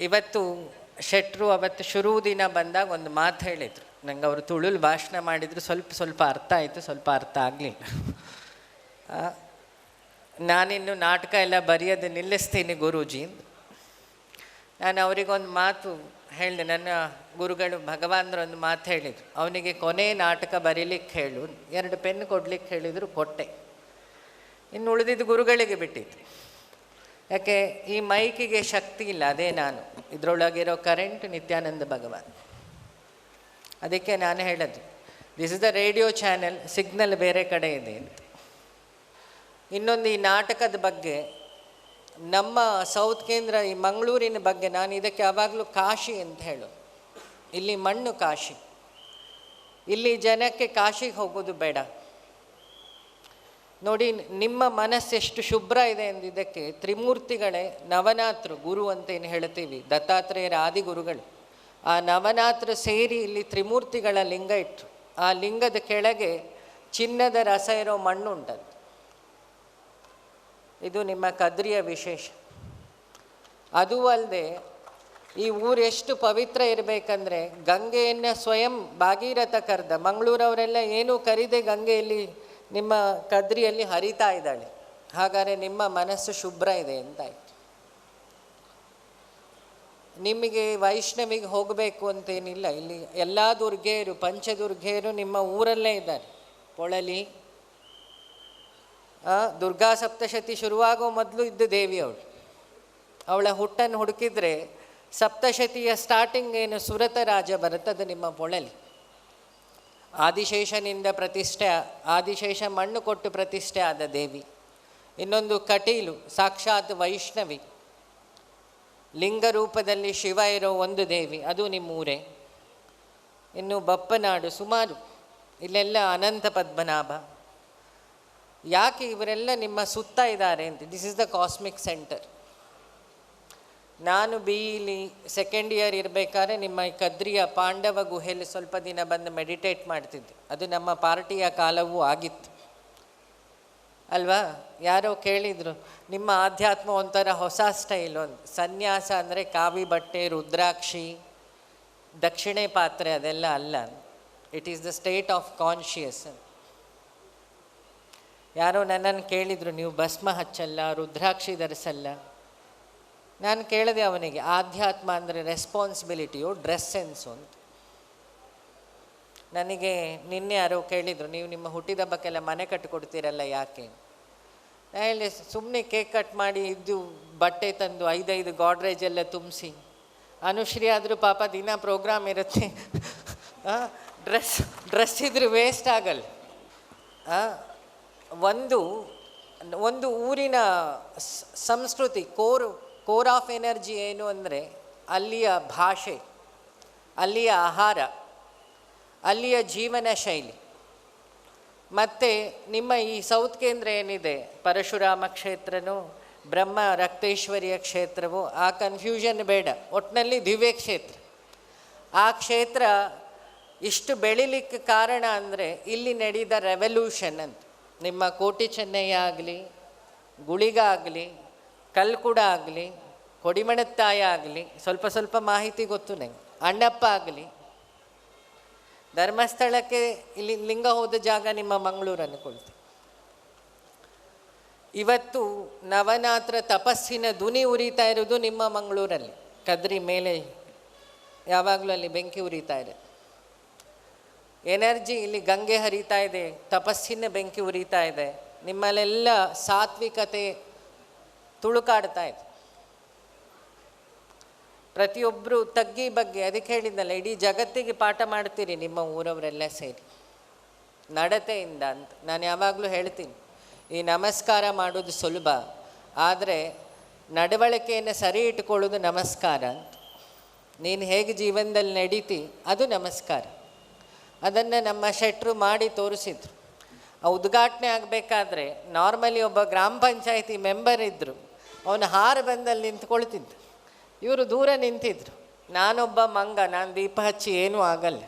ಇವತ್ತು ಶೆಟ್ರು ಅವತ್ತು ಶುರು ದಿನ ಬಂದಾಗ ಒಂದು ಮಾತು ಹೇಳಿದರು ನಂಗೆ. ಅವರು ತುಳುಲ್ ಭಾಷಣ ಮಾಡಿದರು, ಸ್ವಲ್ಪ ಅರ್ಥ ಆಯಿತು, ಸ್ವಲ್ಪ ಅರ್ಥ ಆಗಲಿಲ್ಲ. ನಾನಿನ್ನು ನಾಟಕ ಎಲ್ಲ ಬರೆಯೋದು ನಿಲ್ಲಿಸ್ತೀನಿ ಗುರೂಜಿ. ನಾನು ಅವರಿಗೊಂದು ಮಾತು ಹೇಳಿದೆ, ನನ್ನ ಗುರುಗಳು ಭಗವಾನ್ರೊಂದು ಮಾತು ಹೇಳಿದರು, ಅವನಿಗೆ ಕೊನೆ ನಾಟಕ ಬರೀಲಿಕ್ಕೆ ಹೇಳು, 2 ಪೆನ್ ಕೊಡ್ಲಿಕ್ಕೆ ಹೇಳಿದರು, ಕೊಟ್ಟೆ. ಇನ್ನು ಉಳಿದಿದ್ದು ಗುರುಗಳಿಗೆ ಬಿಟ್ಟಿತ್ತು. ಯಾಕೆ ಈ ಮೈಕಿಗೆ ಶಕ್ತಿ ಇಲ್ಲ, ಅದೇ ನಾನು, ಇದರೊಳಗಿರೋ ಕರೆಂಟ್ ನಿತ್ಯಾನಂದ ಭಗವಾನ್. ಅದಕ್ಕೆ ನಾನು ಹೇಳೋದು, this is the radio channel, signal ಬೇರೆ ಕಡೆ ಇದೆ ಅಂತ. ಇನ್ನೊಂದು ಈ ನಾಟಕದ ಬಗ್ಗೆ, ನಮ್ಮ ಸೌತ್ ಕೇಂದ್ರ ಈ ಮಂಗಳೂರಿನ ಬಗ್ಗೆ ನಾನು ಇದಕ್ಕೆ ಯಾವಾಗಲೂ ಕಾಶಿ ಅಂತ ಹೇಳು. ಇಲ್ಲಿ ಮಣ್ಣು ಕಾಶಿ, ಇಲ್ಲಿ ಜನಕ್ಕೆ ಕಾಶಿಗೆ ಹೋಗೋದು ಬೇಡ. ನೋಡಿ, ನಿಮ್ಮ ಮನಸ್ಸೆಷ್ಟು ಶುಭ್ರ ಇದೆ ಎಂದಿದ್ದಕ್ಕೆ ತ್ರಿಮೂರ್ತಿಗಳೇ ನವನಾಥರು ಗುರು ಅಂತೇನು ಹೇಳ್ತೀವಿ, ದತ್ತಾತ್ರೇಯರ ಆದಿಗುರುಗಳು. ಆ ನವನಾಥರು ಸೇರಿ ಇಲ್ಲಿ ತ್ರಿಮೂರ್ತಿಗಳ ಲಿಂಗ ಇಟ್ಟರು. ಆ ಲಿಂಗದ ಕೆಳಗೆ ಚಿನ್ನದ ರಸ ಇರೋ ಮಣ್ಣು ಉಂಟದು. ಇದು ನಿಮ್ಮ ಕದ್ರಿಯ ವಿಶೇಷ. ಅದೂ ಅಲ್ಲದೆ ಈ ಊರು ಎಷ್ಟು ಪವಿತ್ರ ಇರಬೇಕಂದ್ರೆ, ಗಂಗೆಯನ್ನು ಸ್ವಯಂ ಭಾಗೀರಥ ಕರೆದ. ಮಂಗಳೂರವರೆಲ್ಲ ಏನೂ ಕರೀದೆ ಗಂಗೆಯಲ್ಲಿ ನಿಮ್ಮ ಕದ್ರಿಯಲ್ಲಿ ಹರಿತಾ ಇದ್ದಾಳೆ. ಹಾಗಾದರೆ ನಿಮ್ಮ ಮನಸ್ಸು ಶುಭ್ರ ಇದೆ ಅಂತಾಯಿತು. ನಿಮಗೆ ವೈಷ್ಣವಿಗೆ ಹೋಗಬೇಕು ಅಂತೇನಿಲ್ಲ. ಇಲ್ಲಿ ಎಲ್ಲ ದುರ್ಗೆಯರು, ಪಂಚದುರ್ಗೆಯರು ನಿಮ್ಮ ಊರಲ್ಲೇ ಇದ್ದಾರೆ. ಪೊಳಲಿ ದುರ್ಗಾ ಸಪ್ತಶತಿ ಶುರುವಾಗೋ ಮೊದಲು ಇದ್ದ ದೇವಿ ಅವಳು. ಅವಳ ಹುಟ್ಟನ್ನು ಹುಡುಕಿದ್ರೆ ಸಪ್ತಶತಿಯ ಸ್ಟಾರ್ಟಿಂಗ್ ಏನು ಸುರತ ರಾಜ ಬರುತ್ತದೆ ನಿಮ್ಮ ಪೊಳಲಿ. ಆದಿಶೇಷನಿಂದ ಪ್ರತಿಷ್ಠೆ, ಆದಿಶೇಷ ಮಣ್ಣು ಕೊಟ್ಟು ಪ್ರತಿಷ್ಠೆ ಆದ ದೇವಿ. ಇನ್ನೊಂದು ಕಟೀಲು, ಸಾಕ್ಷಾತ್ ವೈಷ್ಣವಿ, ಲಿಂಗ ರೂಪದಲ್ಲಿ ಶಿವ ಇರೋ ಒಂದು ದೇವಿ, ಅದು ನಿಮ್ಮೂರೇ. ಇನ್ನು ಬಪ್ಪನಾಡು ಸುಮಾರು, ಇಲ್ಲೆಲ್ಲ ಅನಂತ ಪದ್ಮನಾಭ. ಯಾಕೆ ಇವರೆಲ್ಲ ನಿಮ್ಮ ಸುತ್ತ ಇದ್ದಾರೆ ಅಂತ, this is the cosmic centre. ನಾನು BE ಸೆಕೆಂಡ್ ಇಯರ್ ಇರಬೇಕಾದ್ರೆ ನಿಮ್ಮ ಈ ಕದ್ರಿಯ ಪಾಂಡವ ಗುಹೆಯಲ್ಲಿ ಸ್ವಲ್ಪ ದಿನ ಬಂದು ಮೆಡಿಟೇಟ್ ಮಾಡ್ತಿದ್ದೆ. ಅದು ನಮ್ಮ ಪಾರ್ಟಿಯ ಕಾಲವೂ ಆಗಿತ್ತು ಅಲ್ವಾ. ಯಾರೋ ಕೇಳಿದರು, ನಿಮ್ಮ ಆಧ್ಯಾತ್ಮ ಒಂಥರ ಹೊಸ ಸ್ಟೈಲು ಅಂತ. ಸನ್ಯಾಸ ಅಂದರೆ ಕಾವಿ ಬಟ್ಟೆ, ರುದ್ರಾಕ್ಷಿ, ದಕ್ಷಿಣೆ ಪಾತ್ರೆ ಅದೆಲ್ಲ ಅಲ್ಲ. It is the state of conscious. ಯಾರೋ ನನ್ನನ್ನು ಕೇಳಿದರು, ನೀವು ಭಸ್ಮ ಹಚ್ಚಲ್ಲ, ರುದ್ರಾಕ್ಷಿ ಧರಿಸಲ್ಲ. ನಾನು ಕೇಳಿದೆ ಅವನಿಗೆ, ಆಧ್ಯಾತ್ಮ ಅಂದರೆ ರೆಸ್ಪಾನ್ಸಿಬಿಲಿಟಿಯು, ಡ್ರೆಸ್ ಸೆನ್ಸು ಅಂತ. ನನಗೆ ನಿನ್ನೆ ಯಾರೋ ಕೇಳಿದರು, ನೀವು ನಿಮ್ಮ ಹುಟ್ಟಿದಬ್ಬಕ್ಕೆಲ್ಲ ಮನೆ ಕಟ್ಟಿಕೊಡ್ತೀರಲ್ಲ ಯಾಕೆ? ನಾನು ಹೇಳಿ, ಸುಮ್ಮನೆ ಕೇಕ್ ಕಟ್ ಮಾಡಿ ಇದ್ದು ಬಟ್ಟೆ ತಂದು 5 ಗಾಡ್ರೇಜ್ ಎಲ್ಲ ತುಂಬಿಸಿ. ಅನುಶ್ರೀ ಆದರೂ ಪಾಪ ದಿನ ಪ್ರೋಗ್ರಾಮ್ ಇರುತ್ತೆ, ಡ್ರೆಸ್ ಇದ್ರೂ ವೇಸ್ಟ್ ಆಗಲ್ಲ. ಒಂದು ಊರಿನ ಸಂಸ್ಕೃತಿ, ಕೋರ್ ಆಫ್ ಎನರ್ಜಿ ಏನು ಅಂದರೆ ಅಲ್ಲಿಯ ಭಾಷೆ, ಅಲ್ಲಿಯ ಆಹಾರ, ಅಲ್ಲಿಯ ಜೀವನ ಶೈಲಿ. ಮತ್ತು ನಿಮ್ಮ ಈ ಸೌತ್ ಕೇಂದ್ರ ಏನಿದೆ, ಪರಶುರಾಮ ಕ್ಷೇತ್ರನೋ ಬ್ರಹ್ಮ ರಕ್ತೇಶ್ವರಿಯ ಕ್ಷೇತ್ರವೋ, ಆ ಕನ್ಫ್ಯೂಷನ್ ಬೇಡ. ಒಟ್ಟಿನಲ್ಲಿ ದಿವ್ಯ ಕ್ಷೇತ್ರ. ಆ ಕ್ಷೇತ್ರ ಇಷ್ಟು ಬೆಳಿಲಿಕ್ಕೆ ಕಾರಣ ಅಂದರೆ ಇಲ್ಲಿ ನಡೆದ ರೆವಲ್ಯೂಷನ್ ಅಂತ. ನಿಮ್ಮ ಕೋಟಿ ಚೆನ್ನಯ್ಯ ಆಗಲಿ, ಗುಳಿಗ ಆಗಲಿ, ಕಲ್ಕುಡ ಆಗಲಿ, ಕೊಡಿಮಣತ್ತಾಯ ಆಗಲಿ, ಸ್ವಲ್ಪ ಮಾಹಿತಿ ಗೊತ್ತು ನಂಗೆ, ಅಣ್ಣಪ್ಪ ಆಗಲಿ, ಧರ್ಮಸ್ಥಳಕ್ಕೆ ಇಲ್ಲಿ ಲಿಂಗ ಹೋದ ಜಾಗ ನಿಮ್ಮ ಮಂಗಳೂರು ಅಂದ್ಕೊಳ್ತೀವಿ. ಇವತ್ತು ನವನಾತ್ರ ತಪಸ್ಸಿನ ಧ್ವನಿ ಉರಿತಾ ಇರೋದು ನಿಮ್ಮ ಮಂಗಳೂರಲ್ಲಿ. ಕದ್ರಿ ಮೇಲೆ ಯಾವಾಗಲೂ ಅಲ್ಲಿ ಬೆಂಕಿ ಉರಿತಾ ಇದೆ. ಎನರ್ಜಿ ಇಲ್ಲಿ ಗಂಗೆ ಹರಿತಾ ಇದೆ, ತಪಸ್ಸಿನ ಬೆಂಕಿ ಉರಿತಾ ಇದೆ. ನಿಮ್ಮಲ್ಲೆಲ್ಲ ಸಾತ್ವಿಕತೆ ತುಳುಕಾಡ್ತಾ ಇದೆ. ಪ್ರತಿಯೊಬ್ಬರು ತಗ್ಗಿ ಬಗ್ಗೆ, ಅದಕ್ಕೆ ಹೇಳಿದ್ನಲ್ಲ, ಇಡೀ ಜಗತ್ತಿಗೆ ಪಾಠ ಮಾಡ್ತೀರಿ ನಿಮ್ಮ ಊರವರೆಲ್ಲ ಸೇರಿ ನಡತೆಯಿಂದ ಅಂತ. ನಾನು ಯಾವಾಗಲೂ ಹೇಳ್ತೀನಿ, ಈ ನಮಸ್ಕಾರ ಮಾಡೋದು ಸುಲಭ, ಆದರೆ ನಡವಳಿಕೆಯನ್ನು ಸರಿ ಇಟ್ಕೊಳ್ಳೋದು ನಮಸ್ಕಾರ ಅಂತ. ನೀನು ಹೇಗೆ ಜೀವನದಲ್ಲಿ ನಡೀತಿ ಅದು ನಮಸ್ಕಾರ. ಅದನ್ನು ನಮ್ಮ ಶೆಟ್ರು ಮಾಡಿ ತೋರಿಸಿದ್ರು. ಆ ಉದ್ಘಾಟನೆ ಆಗಬೇಕಾದ್ರೆ ನಾರ್ಮಲಿ ಒಬ್ಬ ಗ್ರಾಮ ಪಂಚಾಯಿತಿ ಮೆಂಬರ್ ಇದ್ದರು, ಅವನು ಬಂದಲ್ಲಿ ನಿಂತ್ಕೊಳ್ತಿದ್ದ, ಇವರು ದೂರ ನಿಂತಿದ್ರು. ನಾನೊಬ್ಬ ಮಂಗ, ನಾನು ದೀಪ ಹಚ್ಚಿ ಏನೂ ಆಗಲ್ಲ.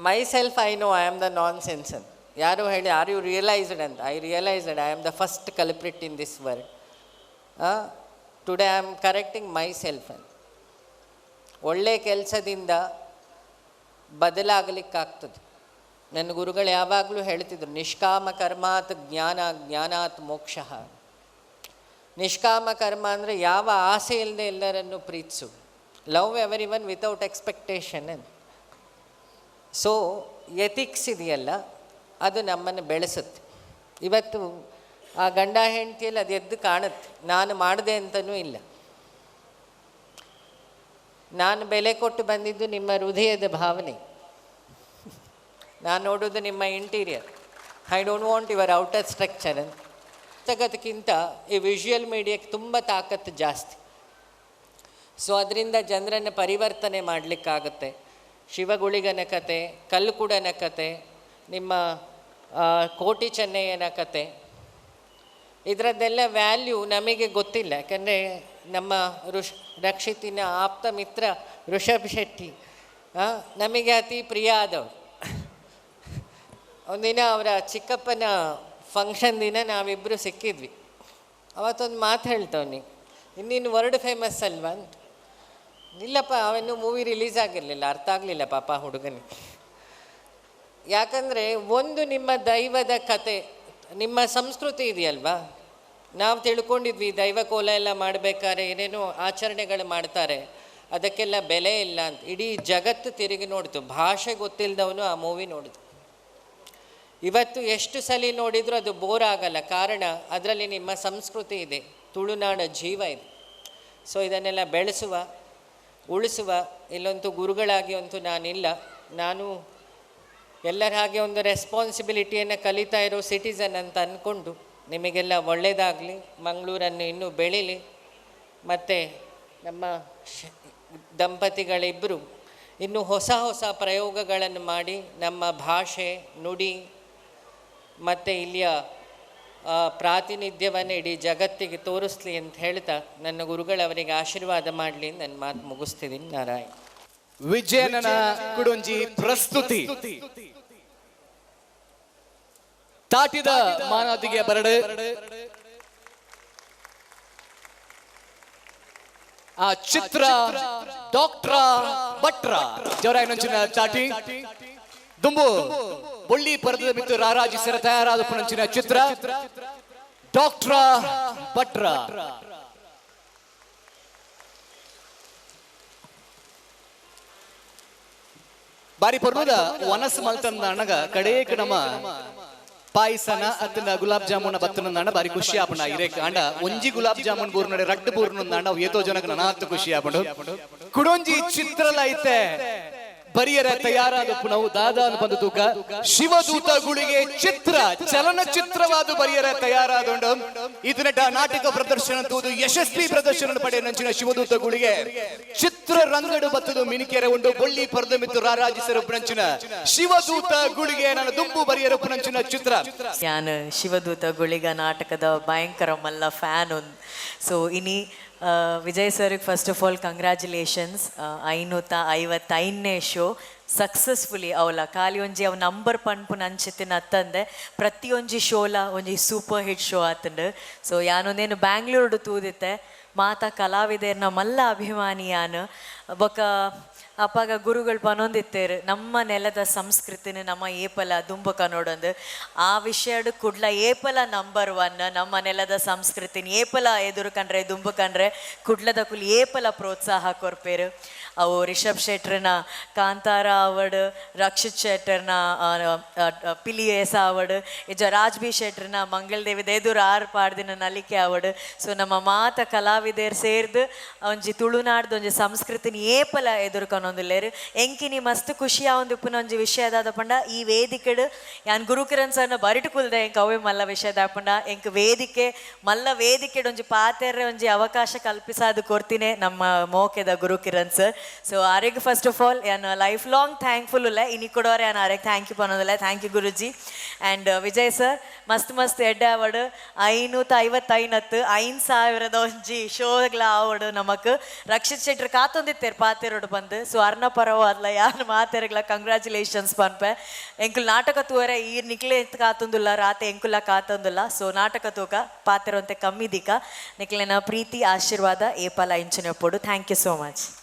Myself I know I am the nonsense ಅಂತ. ಯಾರು ಹೇಳಿ, ಆರ್ ಯು ರಿಯಲೈಸ್ಡ್ ಅಂತ. I realised I am the first culprit in this world. Today I am correcting myself ಅಂತ. ಒಳ್ಳೆ ಕೆಲಸದಿಂದ ಬದಲಾಗಲಿಕ್ಕಾಗ್ತದೆ. ನನ್ನ ಗುರುಗಳು ಯಾವಾಗಲೂ ಹೇಳ್ತಿದ್ರು, ನಿಷ್ಕಾಮ ಕರ್ಮಾತ್ ಜ್ಞಾನ, ಜ್ಞಾನಾತ್ ಮೋಕ್ಷ. ನಿಷ್ಕಾಮ ಕರ್ಮ ಅಂದರೆ ಯಾವ ಆಸೆ ಇಲ್ಲದೆ ಎಲ್ಲರನ್ನು ಪ್ರೀತಿಸು, love everyone without expectation ಅಂತ. ಸೊ ಎಥಿಕ್ಸ್ ಇದೆಯಲ್ಲ, ಅದು ನಮ್ಮನ್ನು ಬೆಳೆಸುತ್ತೆ. ಇವತ್ತು ಆ ಗಂಡ ಹೆಂಡತಿಯಲ್ಲಿ ಅದು ಎದ್ದು ಕಾಣುತ್ತೆ. ನಾನು ಮಾಡಿದೆ ಅಂತಲೂ ಇಲ್ಲ. ನಾನು ಬೆಲೆ ಕೊಟ್ಟು ಬಂದಿದ್ದು ನಿಮ್ಮ ಹೃದಯದ ಭಾವನೆ. ನಾನು ನೋಡೋದು ನಿಮ್ಮ interior. I don't want your outer structure ಅಂತ. ಪುಸ್ತಕಕ್ಕಿಂತ ಈ ವಿಷುವಲ್ ಮೀಡಿಯಾಕ್ಕೆ ತುಂಬ ತಾಕತ್ತು ಜಾಸ್ತಿ. ಸೊ ಅದರಿಂದ ಜನರನ್ನು ಪರಿವರ್ತನೆ ಮಾಡಲಿಕ್ಕಾಗುತ್ತೆ. ಶಿವಗುಳಿಗನ ಕತೆ, ಕಲ್ಲುಕುಡನ ಕತೆ, ನಿಮ್ಮ ಕೋಟಿ ಚೆನ್ನಯ್ಯನ ಕತೆ, ಇದರದ್ದೆಲ್ಲ ವ್ಯಾಲ್ಯೂ ನಮಗೆ ಗೊತ್ತಿಲ್ಲ. ಯಾಕಂದರೆ ನಮ್ಮ ರಕ್ಷಿತಿನ ಆಪ್ತ ಮಿತ್ರ ಋಷಭ್ ಶೆಟ್ಟಿ ನಮಗೆ ಅತಿ ಪ್ರಿಯ ಆದವರು. ಒಂದಿನ ಅವರ ಚಿಕ್ಕಪ್ಪನ ಫಂಕ್ಷನ್ ದಿನ ನಾವಿಬ್ಬರು ಸಿಕ್ಕಿದ್ವಿ. ಅವತ್ತೊಂದು ಮಾತು ಹೇಳ್ತವನಿ, ಇನ್ನಿನ್ನು ವರ್ಲ್ಡ್ ಫೇಮಸ್ ಅಲ್ವಾ ಅಂತ. ಇಲ್ಲಪ್ಪ, ಅವನು ಮೂವಿ ರಿಲೀಸ್ ಆಗಿರಲಿಲ್ಲ, ಅರ್ಥ ಆಗಲಿಲ್ಲ ಪಾಪ ಹುಡುಗನಿಗೆ. ಯಾಕಂದರೆ ಒಂದು ನಿಮ್ಮ ದೈವದ ಕತೆ, ನಿಮ್ಮ ಸಂಸ್ಕೃತಿ ಇದೆಯಲ್ವಾ. ನಾವು ತಿಳ್ಕೊಂಡಿದ್ವಿ ದೈವ ಕೋಲ ಎಲ್ಲ ಮಾಡಬೇಕಾದ್ರೆ ಏನೇನೋ ಆಚರಣೆಗಳು ಮಾಡ್ತಾರೆ, ಅದಕ್ಕೆಲ್ಲ ಬೆಲೆ ಇಲ್ಲ ಅಂತ. ಇಡೀ ಜಗತ್ತು ತಿರುಗಿ ನೋಡಿತು. ಭಾಷೆ ಗೊತ್ತಿಲ್ಲದವನು ಆ ಮೂವಿ ನೋಡಿತು. ಇವತ್ತು ಎಷ್ಟು ಸಲ ನೋಡಿದರೂ ಅದು ಬೋರ್ ಆಗಲ್ಲ. ಕಾರಣ ಅದರಲ್ಲಿ ನಿಮ್ಮ ಸಂಸ್ಕೃತಿ ಇದೆ, ತುಳುನಾಡ ಜೀವ ಇದೆ. ಸೊ ಇದನ್ನೆಲ್ಲ ಬೆಳೆಸುವ, ಉಳಿಸುವ. ಇಲ್ಲಂತೂ ಗುರುಗಳಾಗಿ ಅಂತೂ ನಾನಿಲ್ಲ. ನಾನು ಎಲ್ಲರ ಹಾಗೆ ಒಂದು ರೆಸ್ಪಾನ್ಸಿಬಿಲಿಟಿಯನ್ನು ಕಲಿತಾ ಇರೋ ಸಿಟಿಸನ್ ಅಂತ ಅಂದ್ಕೊಂಡು ನಿಮಗೆಲ್ಲ ಒಳ್ಳೆಯದಾಗಲಿ, ಮಂಗಳೂರನ್ನು ಇನ್ನೂ ಬೆಳೀಲಿ. ಮತ್ತು ನಮ್ಮ ದಂಪತಿಗಳಿಬ್ಬರು ಇನ್ನೂ ಹೊಸ ಹೊಸ ಪ್ರಯೋಗಗಳನ್ನು ಮಾಡಿ ನಮ್ಮ ಭಾಷೆ, ನುಡಿ ಮತ್ತು ಇಲ್ಲಿಯ ಪ್ರಾತಿನಿಧ್ಯವನ್ನು ಇಡೀ ಜಗತ್ತಿಗೆ ತೋರಿಸ್ಲಿ ಅಂತ ಹೇಳ್ತಾ ನನ್ನ ಗುರುಗಳವರಿಗೆ ಆಶೀರ್ವಾದ ಮಾಡಲಿ ನನ್ನ ಮಾತು ಮುಗಿಸ್ತಿದ್ದೀನಿ. ನಾರಾಯಣ. ವಿಜಯನನ ಕುಡೊಂಜಿ ಪ್ರಸ್ತುತಿ ತಾಟಿದ ಮಾನದಿಗೆ ಬರಡು ಆ ಚಿತ್ರ ಡಾಕ್ಟ್ರ ಭಟ್ರ ಜವರಾಯ ನಂಚಿನ ಚಾಟಿ ದುಂಬು ಬೊಳ್ಳಿ ಪರದದ ಮಿತ್ತು ರಾರಾಜಿಸರ ತಯಾರಾದ ಪುನಂಚಿನ ಚಿತ್ರ ಡಾಕ್ಟ್ರ ಭಟ್ರ. ಬಾರಿ ಪರ್ವದ ವನಸ್ ಮಲ್ತಂದ ಅಣ್ಣಗ ಕಡೇಕ ನಮ್ಮ ಪಾಯಸನ ಅತ್ತನ ಗುಲಾಬ್ ಜಾಮೂನ್ ಬತ್ತನ ಬಾರಿ ಖುಷಿ ಆಪಣ. ಇರೇಕ ಅಂಡ ಒಂಜಿ ಗುಲಾಬ್ ಜಾಮೂನ್ ಬೂರ್ ನಡೆ ರಡ್ಡು ಬೂರ್ ಅಣ್ಣ ಏತೋ ಜನಕ್ಕೆ ನನಾತ್ ಖುಷಿ ಆಪಂಡು. ಕುಡೊಂಜಿ ಚಿತ್ರಲ ಐತೆ ಬರಿಯರ ತಯಾರಾದ ಪುನವು ದಾದಾನು ಬಂದು ತೂಕ ಶಿವದೂತಗಳಿಗೆ ಚಿತ್ರ ಚಲನಚಿತ್ರವಾದ ಬರಿಯರ ತಯಾರಾದೊಂಡು ಇದನ್ನ ನಾಟಕ ಪ್ರದರ್ಶನ ತೂದು ಯಶಸ್ವಿ ಪ್ರದರ್ಶನ ಪಡೆಯ ನಂಚಿನ ಶಿವದೂತಗಳಿಗೆ ಚಿತ್ರ ರಂಗಡು ಬತ್ತದು ಮಿನಿಕೆರೆ ಉಂಡು ಬೊಳ್ಳಿ ಪರದ ಮಿತ್ತು ರಾರಾಜಿಸರು ಪುನಂಚಿನ ಶಿವದೂತ ಗುಳಿಗೆ ನನ್ನ ದುಂಬು ಬರಿಯರ ಪುನಂಚಿನ ಚಿತ್ರ. ನಾನು ಶಿವದೂತ ಗುಳಿಗ ನಾಟಕದ ಭಯಂಕರ ಮಲ್ಲ ಫ್ಯಾನ್. ಸೊ ಇನಿ ವಿಜಯ್ ಸರ್ಗೆ ಫಸ್ಟ್ ಆಫ್ ಆಲ್ ಕಂಗ್ರ್ಯಾಚುಲೇಷನ್ಸ್. 555ನೇ ಶೋ ಸಕ್ಸಸ್ಫುಲಿ ಅವಲ ಖಾಲಿ ಒಂಜಿ ಅವು ನಂಬರ್ ಪನ್ಪು ನಂಚಿತ್ತಿನ ಅತ್ತಂದೆ ಪ್ರತಿಯೊಂಜಿ ಶೋಲ ಒಂಜಿ ಸೂಪರ್ ಹಿಟ್ ಶೋ ಆತಂಡು. ಸೊ ಯಾನೊಂದೇನು ಬ್ಯಾಂಗ್ಳೂರು ತೂದಿತ್ತೆ ಮಾತಾ ಕಲಾವಿದರ್ನ ಮಲ್ಲ ಅಭಿಮಾನಿಯಾನು ಬೊಕ್ಕ ಅಪ್ಪಾಗ ಗುರುಗಳು ಪನೊಂದಿತ್ತೇರು ನಮ್ಮ ನೆಲದ ಸಂಸ್ಕೃತಿನ ನಮ್ಮ ಏಪಲ ದುಂಬಕ ನೋಡೊಂದು ಆ ವಿಷಯಡು ಕುಡ್ಲ ಏಪಲ ನಂಬರ್ 1 ನಮ್ಮ ನೆಲದ ಸಂಸ್ಕೃತಿನ ಏಪಲ ಎದುರು ಕಂಡ್ರೆ ದುಂಬು ಕಂಡ್ರೆ ಕುಡ್ಲದ ಕುಲ್ ಏಪಲ ಪ್ರೋತ್ಸಾಹ ಕೊರ್ಪೇರು. ಅವು ರಿಷಬ್ ಶೆಟ್ರನ ಕಾಂತಾರ ಅವಾರ್ಡ್, ರಕ್ಷಿತ್ ಶೆಟ್ಟರ್ನ ಪಿಲಿ ಎಸ ಅವಾರ್ಡ್, ಇಜ ರಾಜ್ ಬಿ ಶೆಟ್ರನ ಮಂಗಲ್ದೇವಿದ ಎದುರು 6 ಪಾಡ್ದಿನ ನಲಿಕೆ ಅವಾರ್ಡ್. ಸೊ ನಮ್ಮ ಮಾತ ಕಲಾವಿದರು ಸೇರ್ದು ಒಂಜಿ ತುಳುನಾಡ್ದು ಒಂಜಿ ಸಂಸ್ಕೃತಿನ ಏಪಲ ಎದುರ್ಕೊಂಡೊಂದಿಲ್ಲೇರು ಎಂಕಿನಿ ಮಸ್ತ್ ಖುಷಿಯ ಒಂದು ಉಪ್ಪುನೊಂಜಿ ವಿಷಯದಾದ ಪಂಡ ಈ ವೇದಿಕೆಡು ಯಾನ್ ಗುರುಕಿರಣ್ ಸರ್ನ ಬರಿಟು ಕುಲ್ದೆ ಎಂಕ್ ಅವೇ ಮಲ್ಲ ವಿಷಯದ ಪಂಡ ಎಂಕ್ ವೇದಿಕೆ ಮಲ್ಲ ವೇದಿಕೆಡು ಒಂಜಿ ಪಾತೆರ್ರೆ ಒಂಜಿ ಅವಕಾಶ ಕಲ್ಪಿಸಾದು ಕೊಡ್ತೀನಿ ನಮ್ಮ ಮೋಕೆದ ಗುರುಕಿರಣ್ ಸರ್. ಸೊ ಆರೆಗ್ ಫಸ್ಟ್ ಆಫ್ ಆಲ್ ಯಾನ್ ಲೈಫ್ ಲಾಂಗ್ ಥ್ಯಾಂಕ್ಫುಲ್ ಉಲ್ಲ ಇನಿ ಕೊಡೋರೆ ಯಾನ್ ಆರೆಗ್ ಥ್ಯಾಂಕ್ ಯು ಪನ್ನೋದಿಲ್ಲ. Thank you Guruji. And Vijay sir ಮಸ್ತ್ ಮಸ್ತ್ ಎಡ್ಡೆ ಅವಾರ್ಡ್ 555 5,000 ಒಂಜಿ ಶೋಗ್ಲ ಅವಾರ್ಡ್ ನಮಕ್ ರಕ್ಷಿತ್ ಶೆಟ್ಟರ್ ಕಾತೊಂದಿತ್ತೆ ಐತೆರ್ ಪಾತೆರೋಡು ಬಂದು ಸೊ ಅರ್ನ ಪರವಾದ್ಲ ಯಾರು ಮಾತೆರಗ್ಲ ಕಂಗ್ರ್ಯಾಚುಲೇಷನ್ಸ್ ಪನ್ಪೆ ಎಂಕುಲ್ ನಾಟಕ ತೂವರೆ ಈ ನಿಕ್ಲೆ ಕಾತೊಂದುಲ್ಲ ರಾತೆ ಎಂಕುಲ ಕಾತೊಂದುಲ್ಲ ಸೊ ನಾಟಕ ತೂಕ ಪಾತೆರೊಂತೆ ಕಮ್ಮಿ ದಿಕ್ಕ ನಿಕ್ಲೆನ ಪ್ರೀತಿ ಆಶೀರ್ವಾದ ಏಪಲ ಇಂಚಿನ ಪೊಡು ಥ್ಯಾಂಕ್ ಯು ಸೋ ಮಚ್.